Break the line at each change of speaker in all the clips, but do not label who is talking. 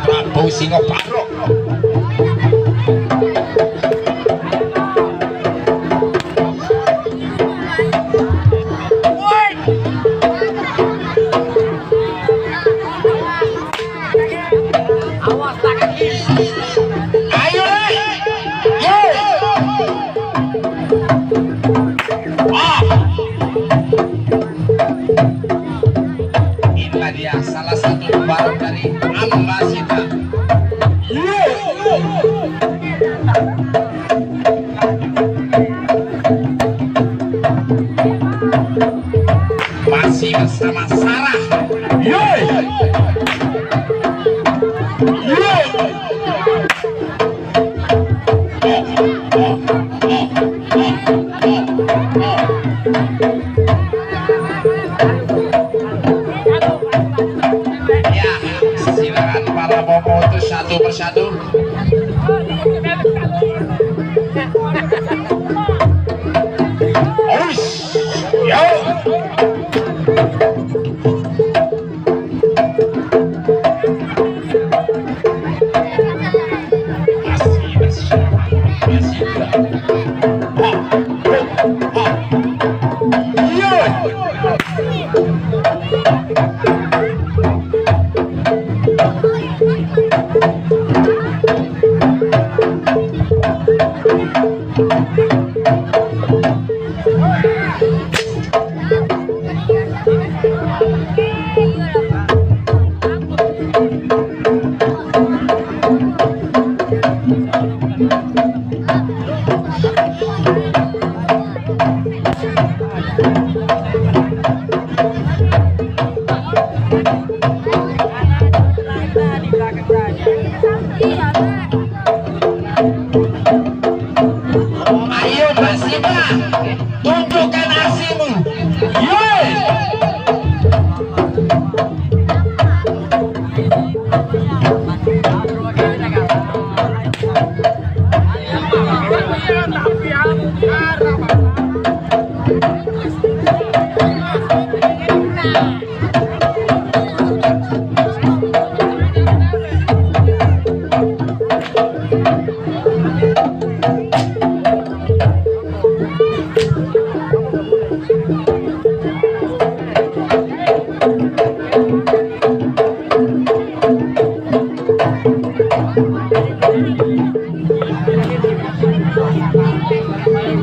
Prabu Singoparok. Inilah dia salah satu barang dari Ambasita. Masih bersama Sarah. Ya, silakan para bobo itu satu persatu. Ayo Basima, tunjukkan aksimu.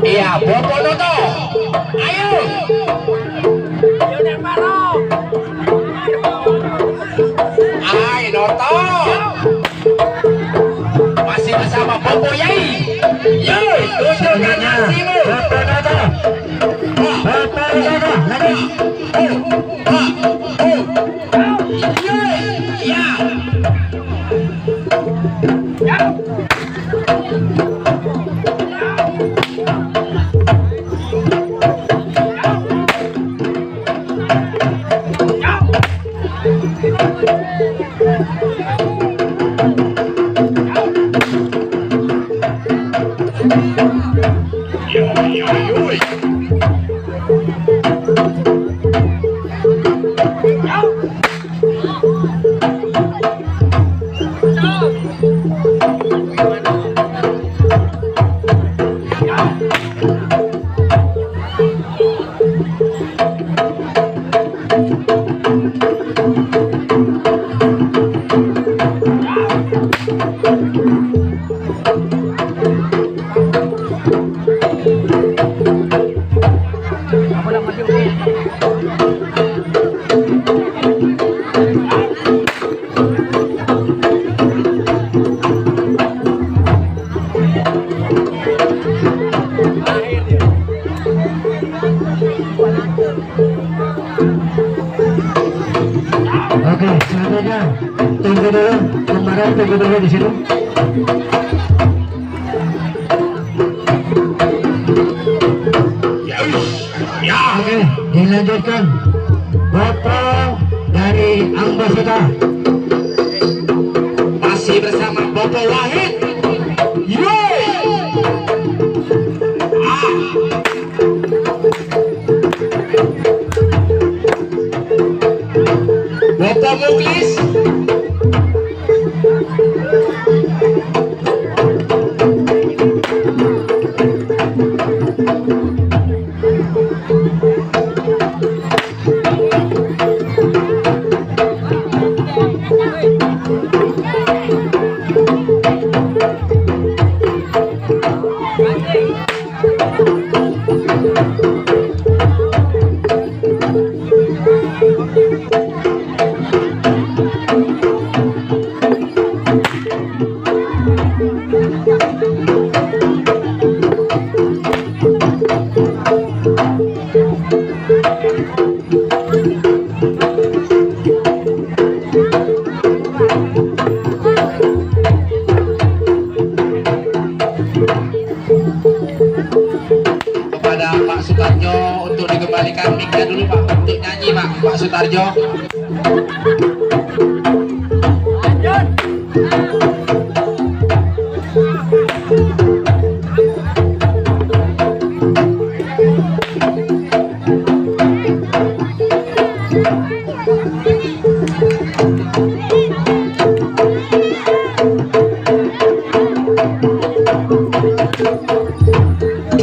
Iya, Bobo Noto. Ayo. Hai Noto. Masih bersama Bobo Yai. Yoi, tunjukkan aksimu. Lagi. Ya.
Oke, selanjutnya tunggu dulu, kemarin tunggu dulu di situ. Oke, dilanjutkan Bapak dari Ambasita.
Bapak Muklis. Kepada Pak Sutarjo untuk dikembalikan mic-nya dulu Pak, untuk nyanyi Pak Sutarjo.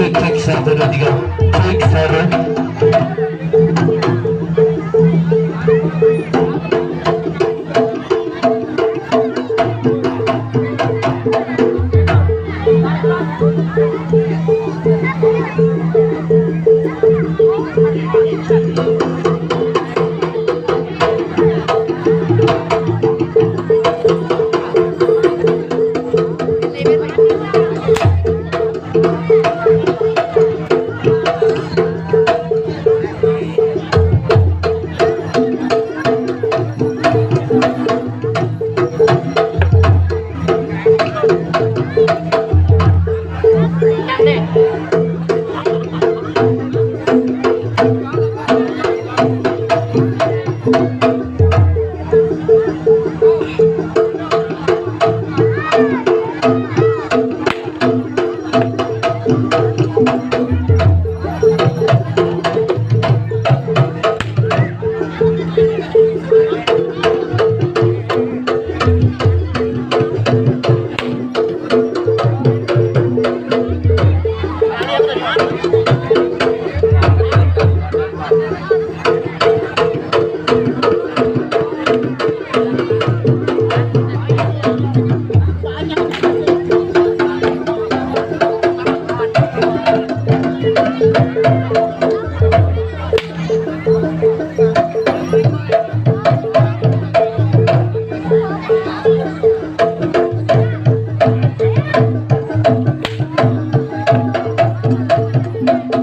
Cek 1 2 3 cek 1.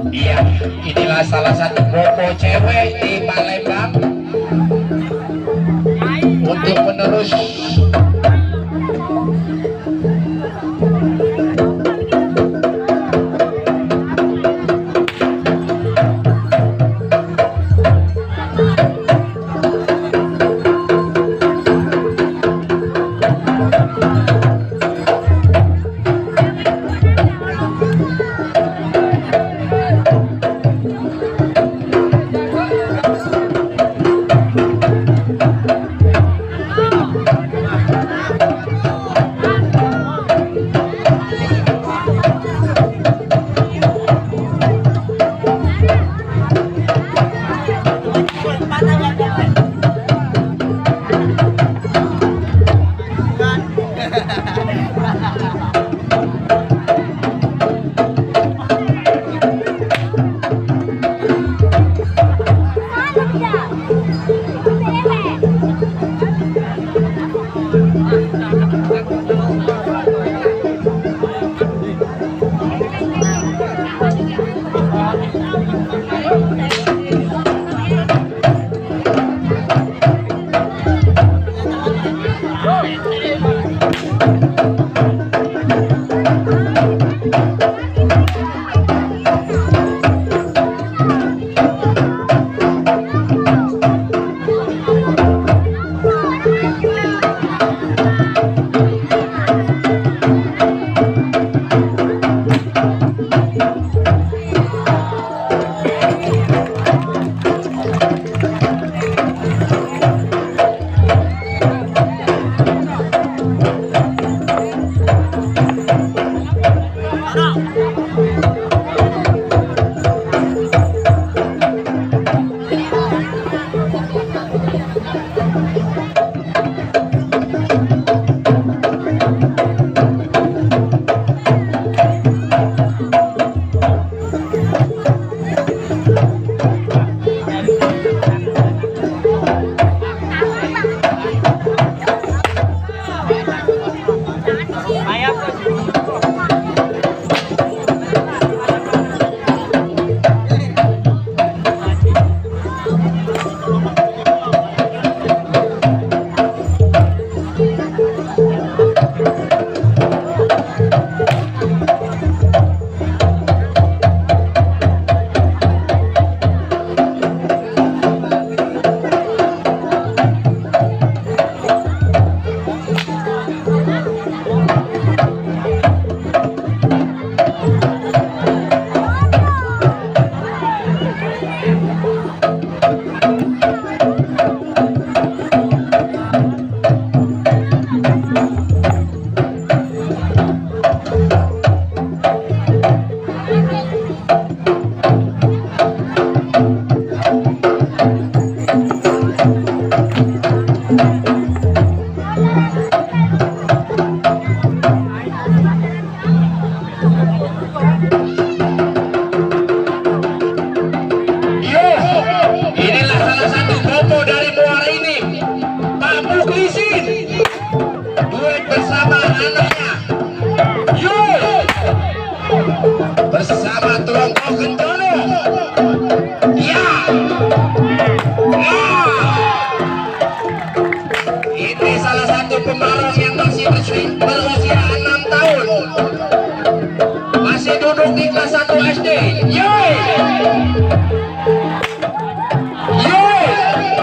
Iya, inilah salah satu bobo cewek di Palembang untuk menerus
bersama Trongko Gendono. Ya. Ini salah satu pembalap yang masih berusia 6 tahun. Masih duduk di kelas 1 SD. Yeay.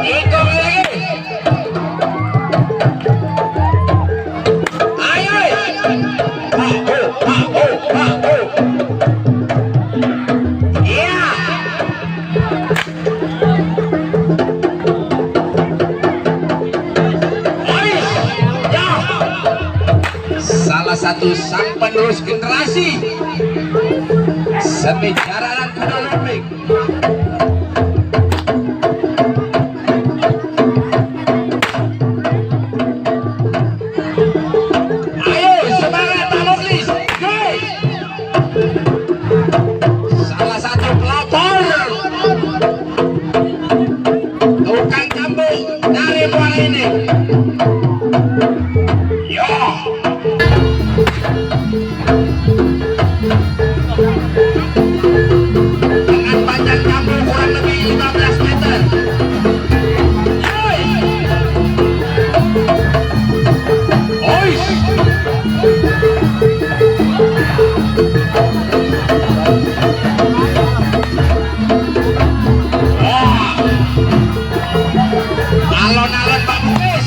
Itu lagi. Ayo. Salah satu sang penerus generasi seni jaranan kuda lumping. Ayo semangat Pak Muklis. Salah satu pelopor tukang cambuk dari Muara ini. Yo. Dengan panjang cambuk kurang lebih 15 meter. Oish. Alon-alon Pak Muklis.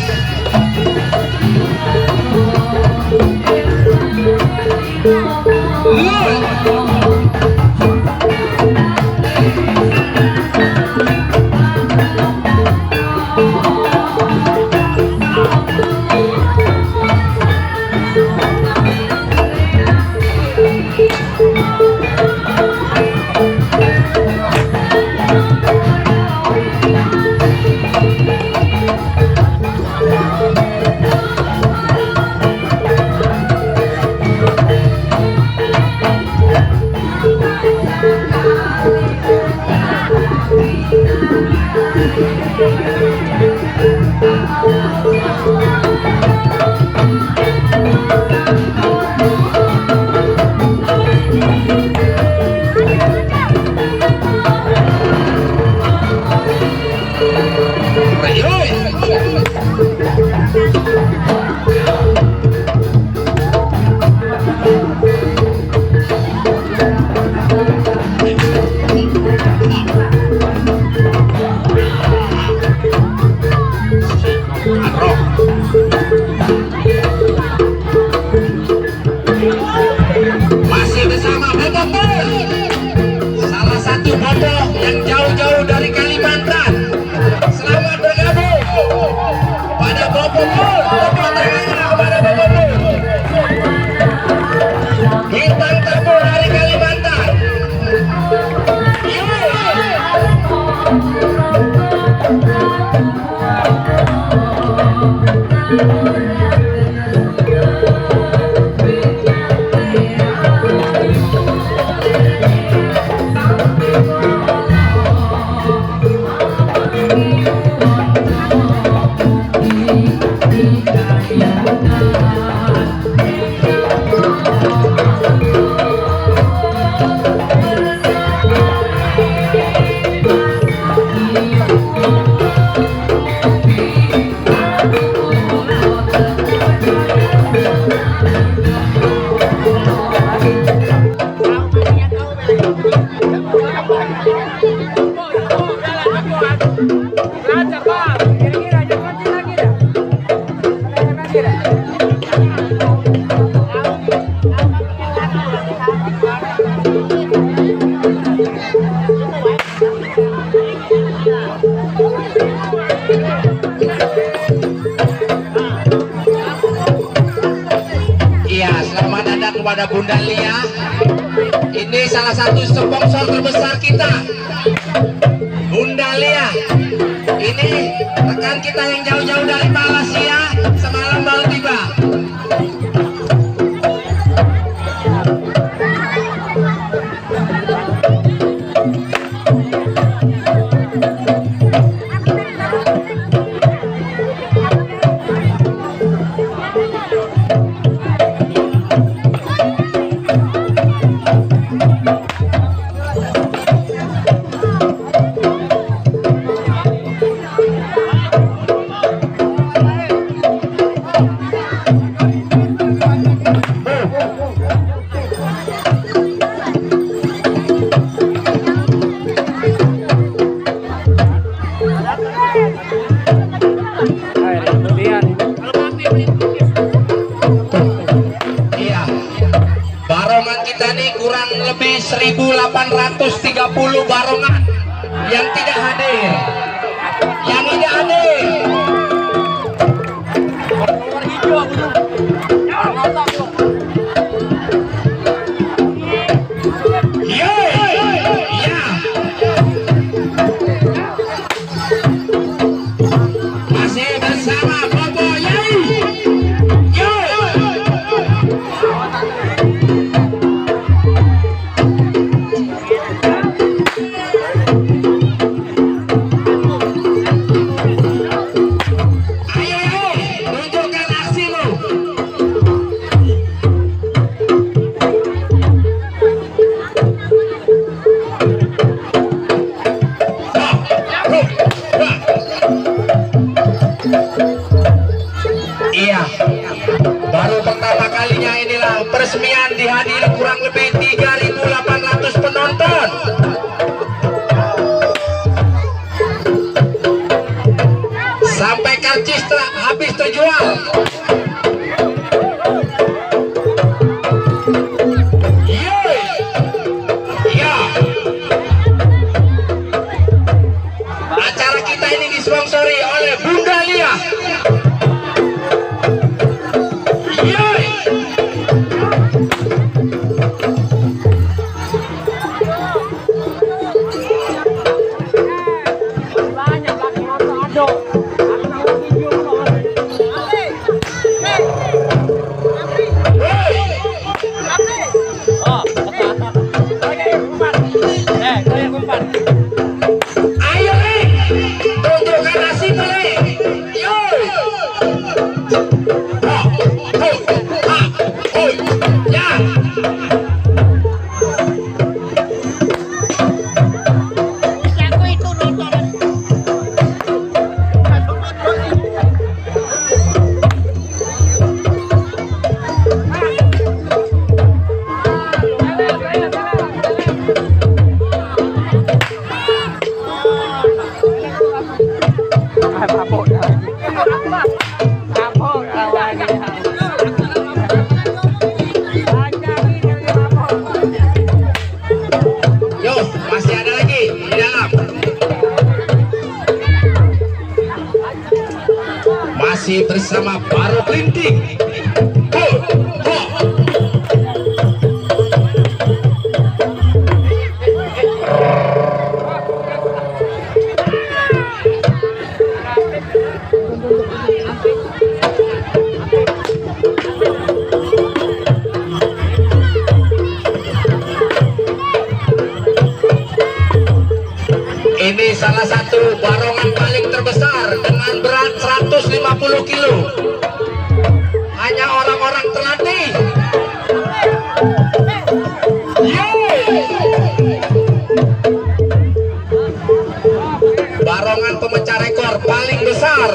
Rock. Iya, selamat datang kepada Bunda Lia. Ini salah satu sponsor terbesar kita, Bunda Lia. Ini rekan kita yang jauh-jauh dari Malaysia, semalam baru tiba. Iya, barongan kita nih kurang lebih 1830 barongan yang tidak hadir, yang tidak hadir. Iya, masih bersama Bobo Yai. Iya, baru pertama kalinya inilah peresmian dihadiri kurang lebih 3.800 penonton. Sampai karcis habis terjual. Iya. Acara kita ini disponsori oleh Bunda Lia. Ayo, tunjukkan nasib, ya. Masih ada lagi di dalam. Masih bersama Baro Klinting. salah satu barongan paling terbesar dengan berat 150 kilo. Hanya orang-orang terlatih. Barongan pemecah rekor paling besar.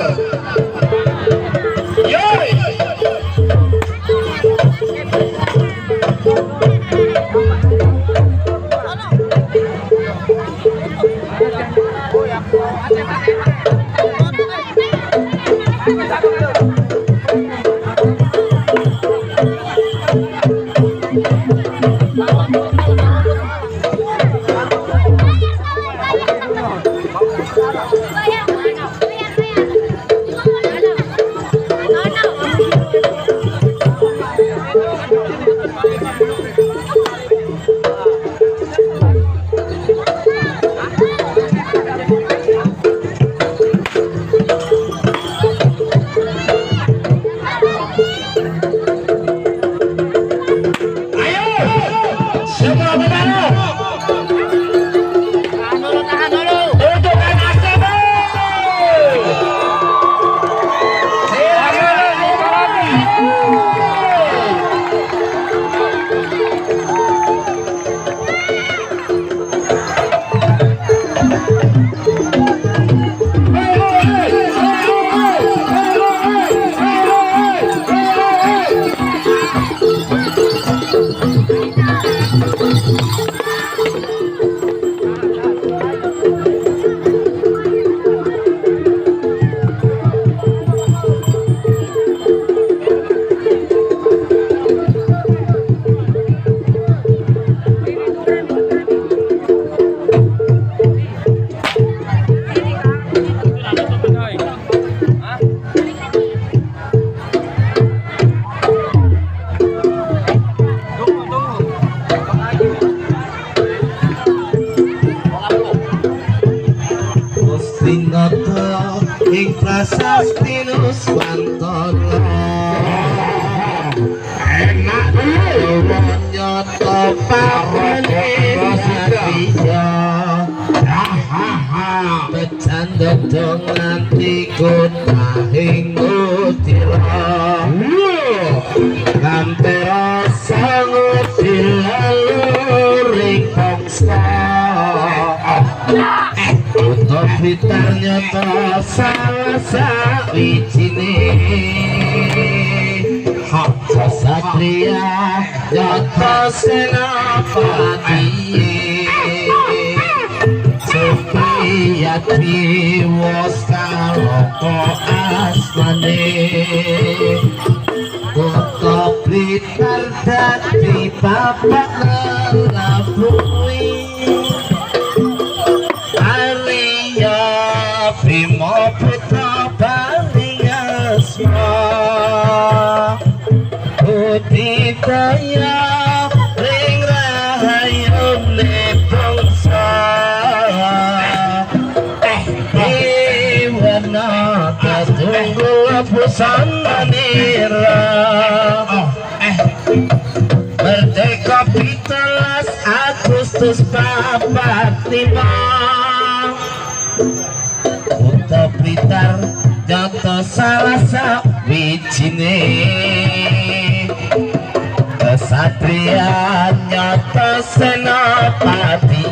ing prasasti Nuswantara enak dulu nyoto parenisa becanda dong nganti kutahing utira kampera sangut dilaluring bangsa Kutha Blitar nyata salah sawijine Haksa satria nyata senapati Supriyati wos kaloko asmane Kutha Blitar dadi bapak lelabuhi Bima putra Baniasma Budidaya ring rahayune bangsa Dewana katunggul busana nira Merdeka 17 Agustus 45 Kutha Blitar nyata salah sawijine kesatria nyata senapati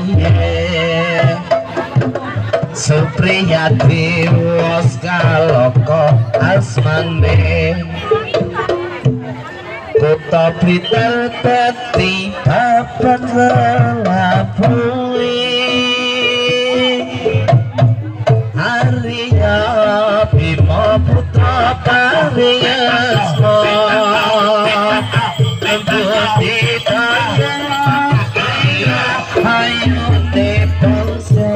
Supriyati wos kaloko asmane Kutha Blitar dadi bapak lelabuhi Arya Bima putra Baniasma Budidaya hayune bangsa.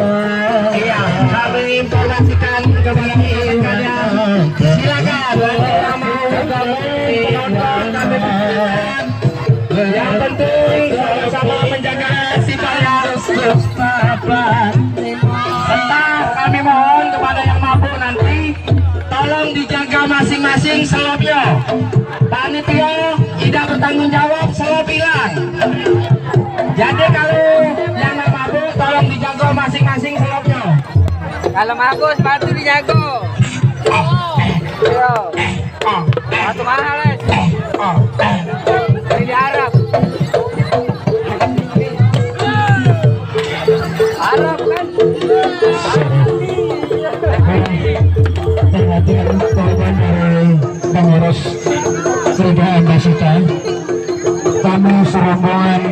Iya, kami informasikan kepada kalian. Silakan mau gabung kami yang penting sama-sama menjaga sifat harus sabar. Kami mohon kepada yang mampu nanti tolong dijaga masing-masing selopnya. Panitia tidak bertanggung jawab selop hilang. Jadi kalau yang nggak mampu tolong dijaga masing-masing selopnya.
Kalau bagus batu dijago. Ayo. Batu mahal es. Dari Arab. Arab kan.
Perhatian korban dari pengurus Liga Ambasita. Kami serombongan